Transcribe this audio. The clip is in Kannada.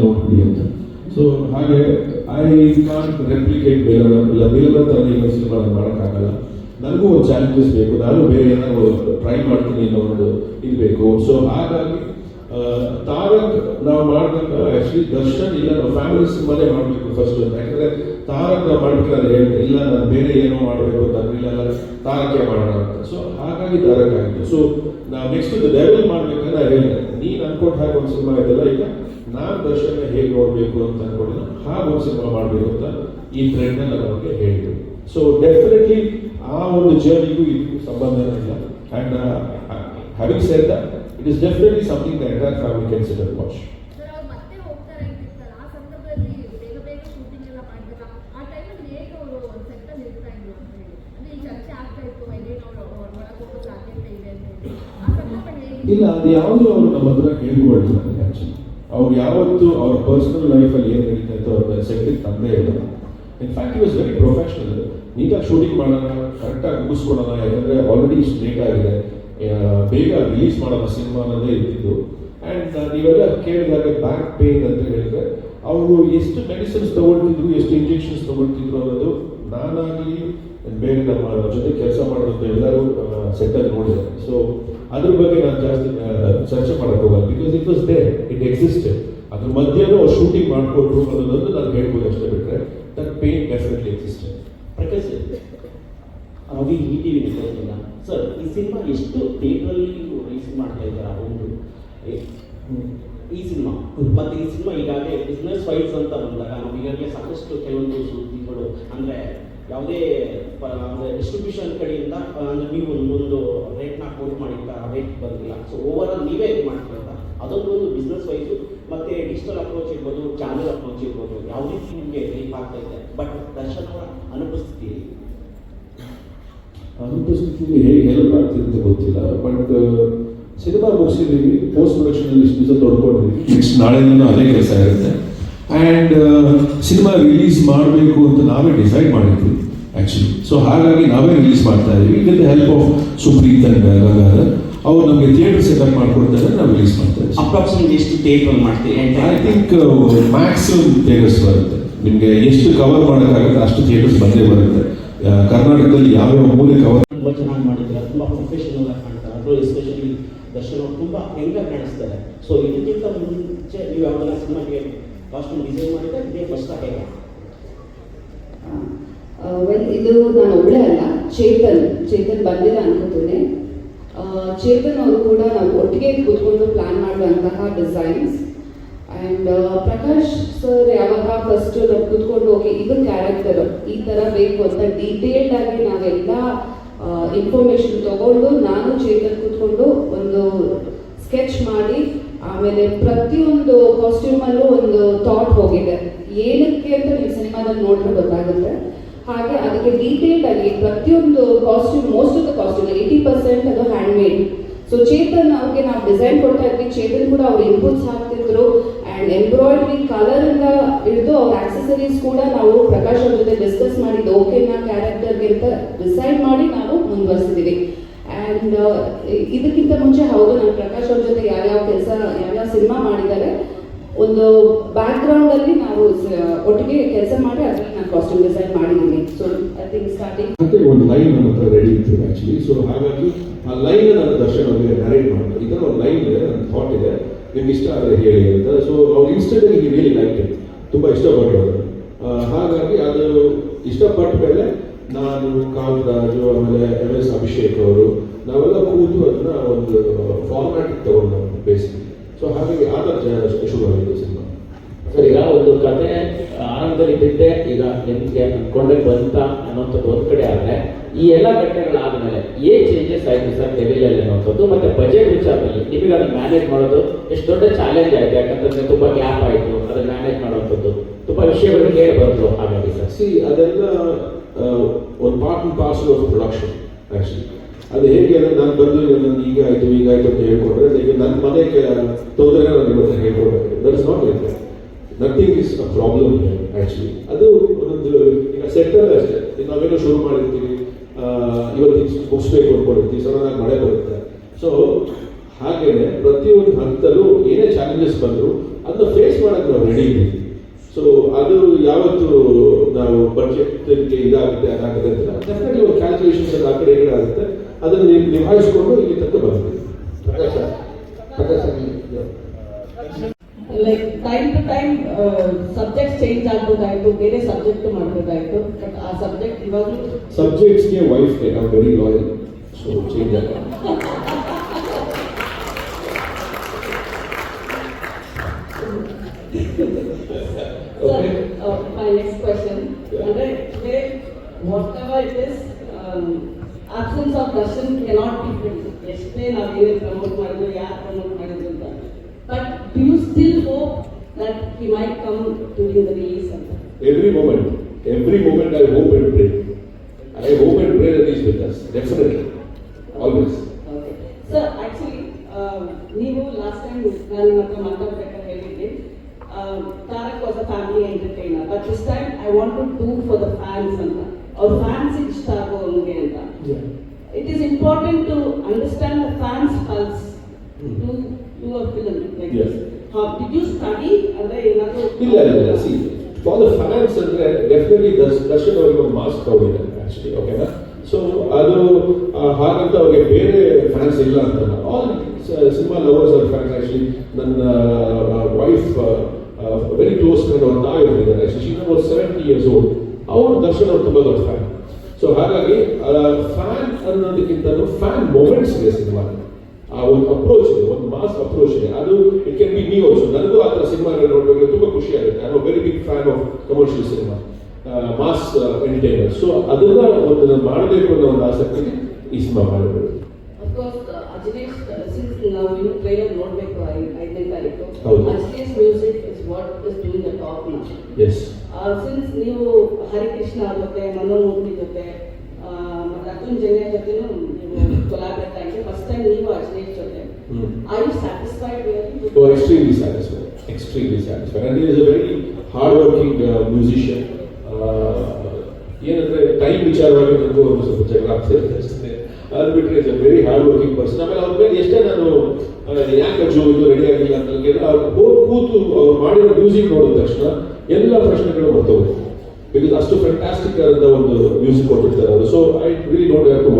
ನೋಡ್ಬಿಡಿ ಅಂತ. ಸೊ ಹಾಗೆ ಐ ಕಾಂಟ್ ರೆಪ್ಲಿಕೇಟ್ ಬೇರೆ ಥರ ಈಗ ಸಿನಿಮಾಗಳನ್ನು ಮಾಡೋಕ್ಕಾಗಲ್ಲ. ನನಗೂ ಒಂದು ಚಾಲೆಂಜಸ್ ಬೇಕು, ನಾನು ಬೇರೆ ಏನಾದ್ರು ಟ್ರೈ ಮಾಡ್ತೀನಿ ಅನ್ನೋ ಒಂದು ಇದು ಬೇಕು. ಸೊ ಹಾಗಾಗಿ ತಾರಕ್ ನಾವು ಮಾಡಿದಾಗ ಆ್ಯಕ್ಚುಲಿ ದರ್ಶನ್ ಇಲ್ಲ ನಾವು ಫ್ಯಾಮಿಲಿ ಸಿನಿಮಾನೇ ಮಾಡಬೇಕು ಫಸ್ಟ್ ಅಂತ. ಯಾಕಂದರೆ ತಾರಕ್ ಮಾಡ್ಬೇಕಾದ್ರೆ ಇಲ್ಲ ನಾನು ಬೇರೆ ಏನೋ ಮಾಡಬೇಕು ಅಂತ ಇಲ್ಲ ತಾರಕ್ಕೆ ಮಾಡೋಣ ಅಂತ. ಸೊ ಹಾಗಾಗಿ ತಾರಕ್ ಆಗಿತ್ತು. ಸೊ ನಾವು ನೆಕ್ಸ್ಟ್ ಲೆವೆಲ್ ಮಾಡ್ಬೇಕಂತ ಹೇಳಿದೆ, ನೀನು ಅನ್ಕೊಟ್ಟು ಹಾಗೆ ಒಂದು ಸಿನಿಮಾ ಇದೆಲ್ಲ, ಈಗ ನಾನು ದರ್ಶನ ಹೇಗೆ ನೋಡಬೇಕು ಅಂತ ಅನ್ಕೊಂಡಿದ್ದೆ ಹಾಗೆ ಒಂದು ಸಿನಿಮಾ ಮಾಡಬೇಕು ಅಂತ ಈ ಟ್ರೆಂಡ್ನ ನಾನು ಅವ್ರಿಗೆ ಹೇಳಿದ್ರು. ಸೊ ಡೆಫಿನೆಟ್ಲಿ ಆ ಒಂದು ಜರ್ನಿಗೂ ಇದಕ್ಕೂ ಸಂಬಂಧನೇ ಇಲ್ಲ. And having said that it is definitely something the entire family can sit and watch. ಮತ್ತೆ ಹೋಗ್ತಾರೆ ಸರ್, ಆ ಸಂದರ್ಭದಲ್ಲಿ ಬೇಗ ಶೂಟಿಂಗ್ ಎಲ್ಲ ಮಾಡಬೇಕಾ, ಆ ಟೈಮಲ್ಲಿ ಹೇಗೆ ಅವರು ಸೆಟ್ ಅಲ್ಲಿ ಇರ್ತಾ ಇದ್ರು ಅಂತ ಹೇಳಿ, ಅಂದ್ರೆ ಈ ಚರ್ಚೆ ಆಗ್ತಾ ಇತ್ತು ಎಲ್ಲಿನ ಅವರು ಒಳಗೆ ಹೋಗೋ ಸಾಧ್ಯತೆ ಇದೆ ಅಂತ ಹೇಳಿ, ಆ ಸಂದರ್ಭ ಇಲ್ಲ ಅದು ಯಾವುದು ಅವರು ನಮ್ಮ ಹತ್ರ ಹೇಳ್ಕೊಳ್ತಾರೆ. ಆ್ಯಕ್ಚುಲಿ ಅವ್ರು ಯಾವತ್ತು ಅವ್ರ ಪರ್ಸನಲ್ ಲೈಫಲ್ಲಿ ಏನು ನಡೀತಾ ಇತ್ತು ಅವ್ರ ಸೆಟ್ಟಿಗೆ ತಂದೇ ಇಲ್ಲ. In fact it was very professional. ನೀಟಾಗಿ ಶೂಟಿಂಗ್ ಮಾಡೋಣ, ಕರೆಕ್ಟಾಗಿ ಮುಗಿಸ್ಕೊಡೋಣ, ಯಾಕಂದರೆ ಆಲ್ರೆಡಿ ಇಷ್ಟು ಲೇಟ್ ಆಗಿದೆ, ಬೇಗ ರಿಲೀಸ್ ಮಾಡೋಣ ಸಿನಿಮಾ ಅನ್ನೋದೇ ಇದ್ದಿದ್ದು. ಆ್ಯಂಡ್ ನೀವೆಲ್ಲ ಕೇಳಿದಾಗ ಬ್ಯಾಕ್ ಪೇನ್ ಅಂತ ಹೇಳಿದ್ರೆ ಅವರು ಎಷ್ಟು ಮೆಡಿಸಿನ್ಸ್ ತೊಗೊಳ್ತಿದ್ರು, ಎಷ್ಟು ಇಂಜೆಕ್ಷನ್ಸ್ ತೊಗೊಳ್ತಿದ್ರು ಅನ್ನೋದು ನಾನಾಗಲಿ ಬೇರೆ ನಮ್ಮ ಜೊತೆ ಕೆಲಸ ಮಾಡೋದು ಎಲ್ಲರೂ ಸೆಟ್ಟಲ್ಲಿ ನೋಡಿದ್ದಾರೆ. ಸೊ ಅದ್ರ ಬಗ್ಗೆ ನಾನು ಜಾಸ್ತಿ ಚರ್ಚೆ ಮಾಡೋಕ್ಕೆ ಹೋಗಲ್ಲ, because it was there, it existed. ಅದ್ರ ಮಧ್ಯನೂ ಅವ್ರು ಶೂಟಿಂಗ್ ಮಾಡಿಕೊಟ್ರು ಅನ್ನೋದೊಂದು ನಾನು ಹೇಳ್ಬೋದು ಅಷ್ಟೇ, ಬಿಟ್ಟರೆ that pain definitely existed. Prakash ಅವಾಗ ಈ ಟಿ ವಿ ಇಲ್ಲ ಸರ್, ಈ ಸಿನಿಮಾ ಎಷ್ಟು ಥಿಯೇಟ್ರಲ್ಲಿ ರಿಲೀಸ್ ಮಾಡ್ತಾ ಇದ್ದಾರೆ ಒಂದು ಈ ಸಿನಿಮಾ, ಮತ್ತು ಈ ಸಿನಿಮಾ ಈಗಾಗಲೇ ಬಿಸ್ನೆಸ್ ವೈಸ್ ಅಂತ ಬಂದಾಗ ನಾವು ಈಗಾಗಲೇ ಸಾಕಷ್ಟು ಕೆಲವೊಂದು ಸುದ್ದಿಗಳು ಅಂದರೆ ಯಾವುದೇ ಡಿಸ್ಟ್ರಿಬ್ಯೂಷನ್ ಕಡೆಯಿಂದ ಅಂದರೆ ನೀವು ಒಂದು ರೇಟ್ನ ಕೋಟ್ ಮಾಡಿಲ್ಲ, ರೇಟ್ ಬಂದಿಲ್ಲ. ಸೊ ಓವರ್ ಆಲ್ ನೀವೇ ಇದು ಮಾಡ್ತೀರ, ಅದೊಂದು ಬಿಸ್ನೆಸ್ ವೈಸು ಮತ್ತು ಡಿಜಿಟಲ್ ಅಪ್ರೋಚ್ ಇರ್ಬೋದು, ಚಾನಲ್ ಅಪ್ರೋಚ್ ಇರ್ಬೋದು, ಯಾವುದೇ ನಿಮಗೆ ರೇಟ್ ಆಗ್ತಾ ಇದೆ. ಬಟ್ ದರ್ಶನ್ ಅವರ ಅನುಪಸ್ಥಿತಿ ಹೇಗೆ ಹೆಲ್ಪ್ ಆಗ್ತಿದೆ ಗೊತ್ತಿಲ್ಲ. ಬಟ್ ಸಿನಿಮಾ ಮುಗಿಸಿದ್ದೀವಿ, ಪೋಸ್ಟ್ ಪ್ರೊಡಕ್ಷನಲ್ಲಿ ಇಷ್ಟು ದಿವಸ ತೊಡ್ಕೊಂಡಿದ್ದೀವಿ, ನೆಕ್ಸ್ಟ್ ನಾಳೆನೂ ಅದೇ ಕೆಲಸ ಇರುತ್ತೆ. ಆ್ಯಂಡ್ ಸಿನಿಮಾ ರಿಲೀಸ್ ಮಾಡಬೇಕು ಅಂತ ನಾವೇ ಡಿಸೈಡ್ ಮಾಡಿದ್ವಿ ಆ್ಯಕ್ಚುಲಿ. ಸೊ ಹಾಗಾಗಿ ನಾವೇ ರಿಲೀಸ್ ಮಾಡ್ತಾ ಇದ್ದೀವಿ with the help of Supreeth and Gangadhar. ಅವ್ರು ನಮಗೆ ಥಿಯೇಟರ್ ಸೆಟಪ್ ಮಾಡ್ಕೊಡ್ತಾರೆ, ನಾವು ರಿಲೀಸ್ ಮಾಡ್ತಾ ಇದ್ದೀವಿ. ಅಪ್ರಾಕ್ಸಿಮೇಟ್ ಎಷ್ಟು ಥಿಯೇಟರ್ ಮಾಡ್ತೀವಿ? ಐ ಥಿಂಕ್ ಮ್ಯಾಕ್ಸಿಮಮ್ ಥಿಯೇಟರ್ಸ್ ಬರುತ್ತೆ. ನಿಮಗೆ ಎಷ್ಟು ಕವರ್ ಮಾಡೋಕ್ಕಾಗುತ್ತೆ ಅಷ್ಟು ಥಿಯೇಟರ್ಸ್ ಬಂದೇ ಬರುತ್ತೆ. ಕರ್ನಾಟಕದಲ್ಲಿ ಯಾವ್ಯಾವ ಮೂಲೆ ಕವರ್ ತುಂಬ ಚೆನ್ನಾಗಿ ಮಾಡಿದ್ದಾರೆ, ತುಂಬ ಪ್ರೊಫೆಷನಲ್ ಆಗಿ ಕಾಣ್ತಾರೆ. ಅದು ಎಸ್ಪೆಷಲಿ ದರ್ಶನ್ ಅವರು ತುಂಬ ಹೆಂಗಾಗಿ ಕಾಣಿಸ್ತಾರೆ. ಸೊ ಇದಕ್ಕಿಂತ ಮುಂಚೆ ನೀವು ಯಾವ್ದಾರ ಸಿನಿಮಾಗೆ ಕಾಸ್ಟ್ಯೂಮ್ ಡಿಸೈನ್ ಮಾಡಿದ್ರೆ ಇದೇ ಫಸ್ಟ್ ಹೇಗೆ? ಇದು ನಾನು ಒಬ್ಬಳೇ ಅಲ್ಲ, ಚೇತನ್ ಬಂದಿಲ್ಲ ಅನ್ಕೋತೀನಿ. ಚೇತನ್ ಅವರು ಕೂಡ ನಾವು ಒಟ್ಟಿಗೆ ಕೂತ್ಕೊಂಡು ಪ್ಲಾನ್ ಮಾಡುವಂತಹ ಡಿಸೈನ್ಸ್. ಆ್ಯಂಡ್ ಪ್ರಕಾಶ್ ಸರ್ ಯಾವಾಗ ಫಸ್ಟ್ ನಾವು ಕೂತ್ಕೊಂಡು ಓಕೆ ಇದು ಕ್ಯಾರೆಕ್ಟರ್ ಈ ಥರ ಬೇಕು ಅಂತ ಡೀಟೇಲ್ಡ್ ಆಗಿ ನಾವೆಲ್ಲ ಇನ್ಫಾರ್ಮೇಶನ್ ತಗೊಂಡು ನಾನು ಚೇತನ್ ಕೂತ್ಕೊಂಡು ಒಂದು ಸ್ಕೆಚ್ ಮಾಡಿ, ಆಮೇಲೆ ಪ್ರತಿಯೊಂದು ಕಾಸ್ಟ್ಯೂಮಲ್ಲೂ ಒಂದು ಥಾಟ್ ಹೋಗಿದೆ, ಏನಕ್ಕೆ ಅಂತ ನೀವು ಸಿನಿಮಾದಲ್ಲಿ ನೋಡಿದ್ರೆ ಗೊತ್ತಾಗುತ್ತೆ. ಹಾಗೆ ಅದಕ್ಕೆ ಡೀಟೇಲ್ಡ್ ಆಗಿ ಪ್ರತಿಯೊಂದು costume, most of the costume 80% ಅದು ಹ್ಯಾಂಡ್ ಮೇಡ್. ಸೊ ಚೇತನ್ ಅವ್ರಿಗೆ ನಾವು ಡಿಸೈನ್ ಕೊಡ್ತಾ ಇದ್ವಿ, ಚೇತನ್ ಕೂಡ ಅವ್ರು ಇನ್ಪುಟ್ಸ್ ಹಾಕ್ತಿದ್ರು. ಆ್ಯಂಡ್ ಎಂಬ್ರಾಯ್ಡ್ರಿ ಕಲರಿಂದ ಹಿಡಿದು ಅವ್ರ ಆಕ್ಸೆಸರೀಸ್ ಕೂಡ ನಾವು ಪ್ರಕಾಶ್ ಅವ್ರ ಜೊತೆ ಡಿಸ್ಕಸ್ ಮಾಡಿದ್ದು ಓಕೆನಾ ಕ್ಯಾರೆಕ್ಟರ್ಗೆ ಅಂತ ಡಿಸೈಡ್ ಮಾಡಿ ನಾವು ಮುಂದುವರಿಸಿದ್ದೀವಿ. ಆ್ಯಂಡ್ ಇದಕ್ಕಿಂತ ಮುಂಚೆ ಹೌದು ನಾನು ಪ್ರಕಾಶ್ ಅವ್ರ ಜೊತೆ ಯಾವ್ಯಾವ ಸಿನಿಮಾ ಮಾಡಿದ್ದಾರೆ ಒಂದು ಬ್ಯಾಕ್ಗ್ರೌಂಡಲ್ಲಿ ನಾವು ಒಟ್ಟಿಗೆ ಕೆಲಸ ಮಾಡಿ ಅದರಲ್ಲಿ ನಾನು ಕಾಸ್ಟ್ಯೂಮ್ ಡಿಸೈನ್ ಮಾಡಿದ್ದೀನಿ. ಸೊ ಐ ಥಿಂಕ್ ಸ್ಟಾರ್ಟಿಂಗ್ ಮತ್ತೆ ಒಂದು ಲೈನ್ ನನ್ನ ಹತ್ರ ರೆಡಿ ಇತ್ತು ಆ್ಯಕ್ಚುಲಿ. ಸೊ ಹಾಗಾಗಿ ಆ ಲೈನ್ ನನ್ನ ದರ್ಶನ್ ಅವರಿಗೆ ನರೇಟ್ ಮಾಡಿದೆ. ಈ ಥರ ಒಂದು ಲೈನ್ ಇದೆ, ನನ್ನ ಥಾಟ್ ಇದೆ, ನಿಮ್ಗೆ ಇಷ್ಟ ಆದರೆ ಹೇಳಿ ಅಂತ. ಸೊ ಅವ್ರು ಇನ್ಸ್ಟೆಂಟಾಗಿ ನೀವು ರಿಯಲಿ ಲೈಕ್ ಇಟ್, ತುಂಬ ಇಷ್ಟಪಟ್ಟರು. ಹಾಗಾಗಿ ಅದು ಇಷ್ಟಪಟ್ಟ ಮೇಲೆ ನಾನು ಕಾಂತರಾಜು ಆಮೇಲೆ MS ಅಭಿಷೇಕ್ ಅವರು ನಾವೆಲ್ಲ ಕೂತು ಅದನ್ನ ಒಂದು ಫಾರ್ಮ್ಯಾಟಿಗೆ ತಗೊಂಡು ಬೇಸಿಕ್. ಸೊ ಹಾಗಾಗಿ ಆದ ಶುರುವಾಗಿದ್ದು ಸಿನಿಮಾ. ಸರ್ ಈಗ ಒಂದು ಕತೆ ಆರಂಭದಲ್ಲಿ ಬಿಟ್ಟೆ ಈಗ ನಿಮಗೆ ಅಂದ್ಕೊಂಡೆ ಬಂತ ಅನ್ನೋಂಥದ್ದು ಒಂದು ಕಡೆ ಆದರೆ ಈ ಎಲ್ಲ ಘಟನೆಗಳಾದ್ಮೇಲೆ ಏನ್ ಚೇಂಜಸ್ ಆಯಿತು ಸರ್ ಲೆವೆಲಲ್ಲಿ ಅನ್ನೋಂಥದ್ದು, ಮತ್ತೆ ಬಜೆಟ್ ವಿಚಾರದಲ್ಲಿ ನಿಮಗೆ ಅದನ್ನ ಮ್ಯಾನೇಜ್ ಮಾಡೋದು ಎಷ್ಟು ದೊಡ್ಡ ಚಾಲೆಂಜ್ ಆಯಿತು? ಯಾಕಂತಂದ್ರೆ ತುಂಬ ಗ್ಯಾಪ್ ಆಯಿತು, ಅದನ್ನ ಮ್ಯಾನೇಜ್ ಮಾಡುವಂಥದ್ದು ತುಂಬ ವಿಷಯಗಳು ಕೇಳಿ ಬಂತು. ಹಾಗಾಗಿ ಸರ್ ಅದೆಲ್ಲ ಒಂದು part and parcel of production actually. ಅದು ಹೇಗೆ ಅಂದರೆ ನಾನು ಬಂದು ನಾನು ಈಗಾಯಿತು ಅಂತ ಹೇಳ್ಕೊಂಡ್ರೆ ಈಗ ನನ್ನ ಮನೆಗೆ ತೊಂದರೆ ನಾನು ಇವತ್ತು ಹೇಳ್ಕೊಡ್ಬೇಕು. That is not like that. Nothing is a problem actually. ಅದು ಒಂದೊಂದು ಈಗ ಸೆಟ್ಟಲ್ಲೇ ಅಷ್ಟೇ, ಈಗ ನಾವೇನೋ ಶುರು ಮಾಡಿರ್ತೀವಿ, ಇವತ್ತು ಮುಗಿಸ್ಬೇಕು ಅಂದ್ಕೊಂಡಿರ್ತೀವಿ, ಸಡನ್ನಾಗಿ ಮಳೆ ಬರುತ್ತೆ. ಸೊ ಹಾಗೇನೆ ಪ್ರತಿಯೊಂದು ಹಂತದಲ್ಲೂ ಏನೇ ಚಾಲೆಂಜಸ್ ಬಂದರೂ ಅದನ್ನ ಫೇಸ್ ಮಾಡಕ್ಕೆ ನಾವು ರೆಡಿ ಇದ್ದೀವಿ. ಸೊ ಅದು ಯಾವತ್ತು ನಾವು ಬಡ್ಜೆಟ್ಗೆ ಇದಾಗುತ್ತೆ ಅದಾಗುತ್ತೆ ಅಂತ ಡೆಫಿನೆಟ್ಲಿ ಒಂದು ಕ್ಯಾಲ್ಕುಲೇಷನ್ಸ್ ಆ ಕಡೆ ಈ ಕಡೆ ಆಗುತ್ತೆ, ಅದನ್ನು ನಿಭಾಯಿಸಿಕೊಂಡು ಇಲ್ಲಿ ತನಕ ಬಂದಿದ್ದೀವಿ. Like time to time subject change ಆಗ್ಬೋದಾಯ್ತು, ಬೇರೆ ಸಬ್ಜೆಕ್ಟ್ ಮಾಡ್ಬೋದಾಯ್ತು, ಬಟ್ ಆ ಸಬ್ಜೆಕ್ಟ್ ಇವಾಗಲೂ ಸಬ್ಜೆಕ್ಟ್ಸ್ಗೆ ವೈಫ್ಗೆ ನಾವು ವೆರಿ ಲಾಯಲ್, ಸೊ ಚೇಂಜ್ ಆಗ my next question. Andre, today, whatever it is, absence of Darshan cannot be filled. Yesterday, ನಾವು ಏನು ಪ್ರಮೋಟ್ ಮಾಡಿದ್ರು, ಯಾರು ಪ್ರಮೋಟ್ ಮಾಡಿದ್ರು ಅಂತ. But do you still hope that he might come during the release? every moment I hope and pray that he is with us, definitely, always. Okay. Sir, actually, ನೀವು ಲಾಸ್ಟ್ ಟೈಮ್ ನಾನು ನಿಮ್ಮ ಹತ್ರ ಮಾತಾಡ್ಬೇಕಾದ್ರೆ ಹೇಳಿದ್ದೆ, Tarak was a family entertainer, but this time I want to do for the fans ಅಂತ, ಅವ್ರ ಫ್ಯಾನ್ಸ್ ಇಷ್ಟ ಆಗೋ ಹಂಗೆ ಅಂತ. It is important to understand the fans pulse to do a film like this. Did you study ಅಂದ್ರೆ ಏನಾದರೂ? ಇಲ್ಲ ಸಿ ಫಾರ್ ದ ಫ್ಯಾನ್ಸ್ ಅಂದ್ರೆ ಡೆಫಿನೆಟ್ಲಿ ದರ್ಶನ್ ಅವ್ರಿಗೆ ಒಂದು ಮಾಸ್ ಕ್ರೌಡ್ ಇದೆ ಆಕ್ಚುಲಿ, ಓಕೆನಾ. ಸೊ ಅದು ಹಾಗಂತ ಅವ್ರಿಗೆ ಬೇರೆ ಫ್ಯಾನ್ಸ್ ಇಲ್ಲ ಅಂತಲ್ಲ, all cinema lovers are fans. Actually ನನ್ನ ವೈಫ್ ವೆರಿ ಕ್ಲೋಸ್ ಫ್ರೆಂಡ್ ಅವ್ರ ತಾಯಿ ಇದ್ದಾರೆ, ಶಿ ವಾಸ್ 70 years old, ಅವರು ದರ್ಶನ್ ಅವ್ರು ತುಂಬ ದೊಡ್ಡ ಫ್ಯಾನ್. ಸೊ ಹಾಗಾಗಿ ಫ್ಯಾನ್ ಅನ್ನೋದಕ್ಕಿಂತ ಫ್ಯಾನ್ ಮೂಮೆಂಟ್ಸ್ ಇದೆ ಸಿನಿಮಾ, ಆ ಒಂದು ಅಪ್ರೋಚ್ ಇದೆ, ಒಂದು ಮಾಸ್ ಅಪ್ರೋಚ್ ಇದೆ. ಅದು ಇಟ್ ಕ್ಯಾನ್ ಬಿ ನೀವು ಆಲ್ಸೋ. ನನಗೂ ಆ ಥರ ಸಿನಿಮಾಗಳು ನೋಡಬೇಕು ತುಂಬ ಖುಷಿ ಆಗುತ್ತೆ. I am very big fan of commercial cinema, mass entertainer. So ಅದನ್ನ ಒಂದು ಮಾಡಬೇಕು ಅನ್ನೋ ಒಂದು ಆಸಕ್ತಿಗೆ ಈ ಸಿನಿಮಾ ಮಾಡಬೇಕು. Of course, Ajnesh, since now you trailer ನೋಡಬೇಕು, ಐದನೇ ತಾರೀಕು, ಹೌದು. Ajnesh music is what is doing the talk now. Yes since ನೀವು ಹರಿಕೃಷ್ಣ ಜೊತೆ, ಮನೋಹರ್ ಮೂರ್ತಿ ಜೊತೆ, ಮತ್ತೆ ಅರ್ಜುನ್ ಜನ್ಯ ಜೊತೆನೂ ನೀವು ಕೊಲಾಬ್ರೇಟ್ ಆಗಿದೆ. ಫಸ್ಟ್ ಟೈಮ್ ನೀವು ಅಜ್ನೇಶ್ ಜೊತೆ. Are you satisfied? So extremely satisfied, and he is a very hard-working musician. ಏನಂದ್ರೆ ಟೈಮ್ ವಿಚಾರವಾಗಿ ನನಗೂ ಒಂದು ಸ್ವಲ್ಪ ಜಗಳ ಆಗ್ತಿರುತ್ತೆ ಅಷ್ಟೇ. ಅದು ಬಿಟ್ಟರೆ is a very hard working person. ಆಮೇಲೆ ಅವ್ರ ಮೇಲೆ ಎಷ್ಟೇ ನಾನು ಯಾಕೆ ಅಜ್ಜು ಇದು ರೆಡಿ ಆಗಿಲ್ಲ ಅಂತ ಕೇಳಿದ್ರೆ ಅವ್ರು ಕೂತು ಅವ್ರು ಮಾಡಿರೋ ಮ್ಯೂಸಿಕ್ ನೋಡಿದ ತಕ್ಷಣ ಎಲ್ಲ ಪ್ರಶ್ನೆಗಳು ಬರ್ತವೆ, ಬಿಕಾಸ್ ಅಷ್ಟು ಫ್ಯಾಂಟಾಸ್ಟಿಕ್ ಆದ ಒಂದು ಮ್ಯೂಸಿಕ್ ಕೊಟ್ಟಿರ್ತಾರೆ ಅವರು. So I really don't have to